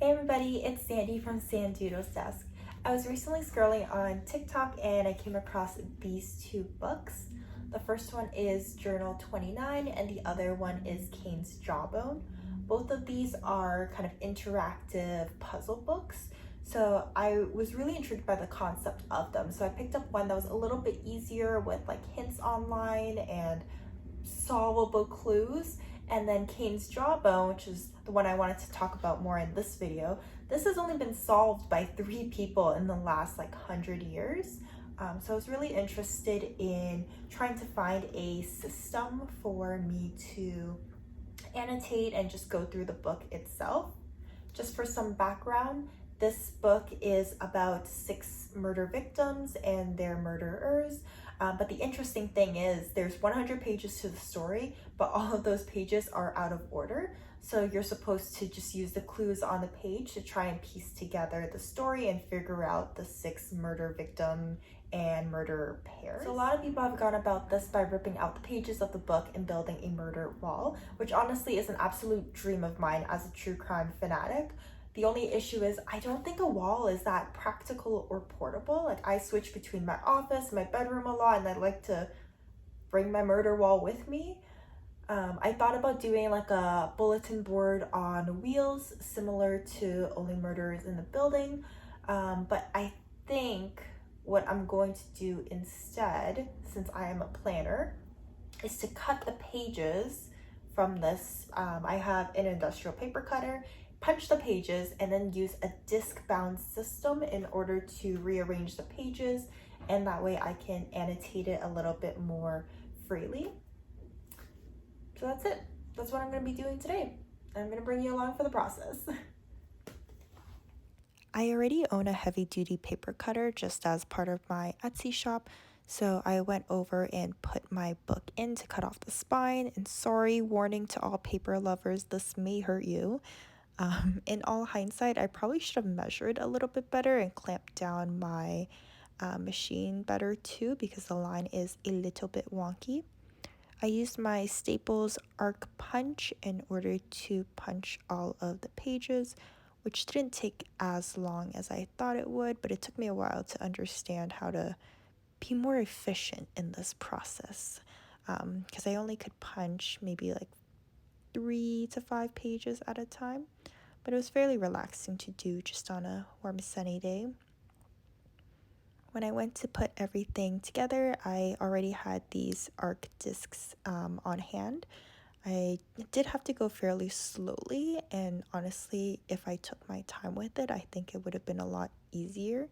Hey everybody, it's Sandy from Sandudo's Desk. I was recently scrolling on TikTok and I came across these two books. The first one is Journal 29 and the other one is Cain's Jawbone. Both of these are kind of interactive puzzle books. So I was really intrigued by the concept of them. So I picked up one that was a little bit easier with like hints online and solvable clues, and then Cain's Jawbone, which is the one I wanted to talk about more in this video. This has only been solved by 3 people in the last like 100 years. So I was really interested in trying to find a system for me to annotate and just go through the book itself. Just for some background, this book is about 6 murder victims and their murderers. But the interesting thing is there's 100 pages to the story, but all of those pages are out of order. So you're supposed to just use the clues on the page to try and piece together the story and figure out the 6 murder victim and murderer pairs. So a lot of people have gone about this by ripping out the pages of the book and building a murder wall, which honestly is an absolute dream of mine as a true crime fanatic. The only issue is I don't think a wall is that practical or portable. Like, I switch between my office, my bedroom a lot, and I'd like to bring my murder wall with me. I thought about doing like a bulletin board on wheels similar to Only Murderers in the Building, but I think what I'm going to do instead, since I am a planner, is to cut the pages from this. I have an industrial paper cutter, punch the pages, and then use a disc-bound system in order to rearrange the pages, and that way I can annotate it a little bit more freely. So that's it. That's what I'm going to be doing today. I'm going to bring you along for the process. I already own a heavy-duty paper cutter just as part of my Etsy shop, so I went over and put my book in to cut off the spine, and sorry, warning to all paper lovers, this may hurt you. In all hindsight, I probably should have measured a little bit better and clamped down my machine better too, because the line is a little bit wonky. I used my Staples arc punch in order to punch all of the pages, which didn't take as long as I thought it would, but it took me a while to understand how to be more efficient in this process, because I only could punch maybe like 3 to 5 pages at a time, but it was fairly relaxing to do just on a warm sunny day. When I went to put everything together, I already had these arc discs on hand. I did have to go fairly slowly, and honestly, if I took my time with it, I think it would have been a lot easier.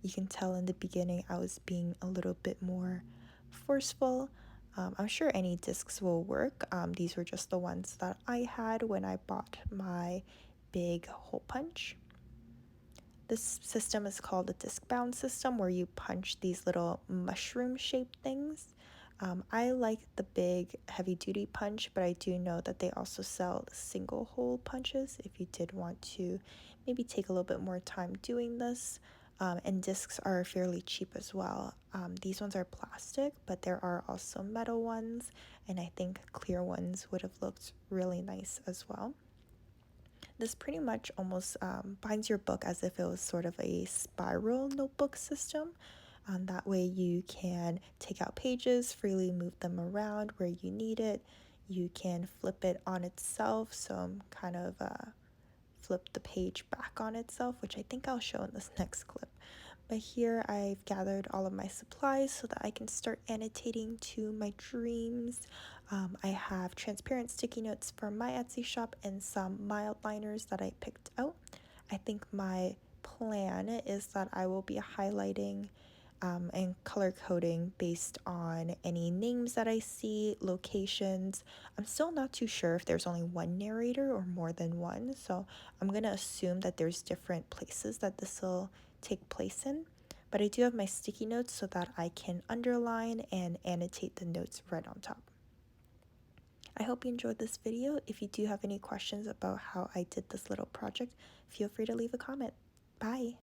You can tell in the beginning I was being a little bit more forceful. I'm sure any discs will work. These were just the ones that I had when I bought my big hole punch. This system is called the Discbound system, where you punch these little mushroom-shaped things. I like the big heavy-duty punch, but I do know that they also sell single hole punches if you did want to maybe take a little bit more time doing this. And discs are fairly cheap as well. These ones are plastic, but there are also metal ones, and I think clear ones would have looked really nice as well. This pretty much almost binds your book as if it was sort of a spiral notebook system. That way you can take out pages, freely move them around where you need it. You can flip it on itself, so kind of flip the page back on itself, which I think I'll show in this next clip. But here I've gathered all of my supplies so that I can start annotating to my dreams. I have transparent sticky notes from my Etsy shop and some mild liners that I picked out. I think my plan is that I will be highlighting and color coding based on any names that I see, locations. I'm still not too sure if there's only one narrator or more than one, so I'm going to assume that there's different places that this will take place in. But I do have my sticky notes so that I can underline and annotate the notes right on top. I hope you enjoyed this video. If you do have any questions about how I did this little project, feel free to leave a comment. Bye!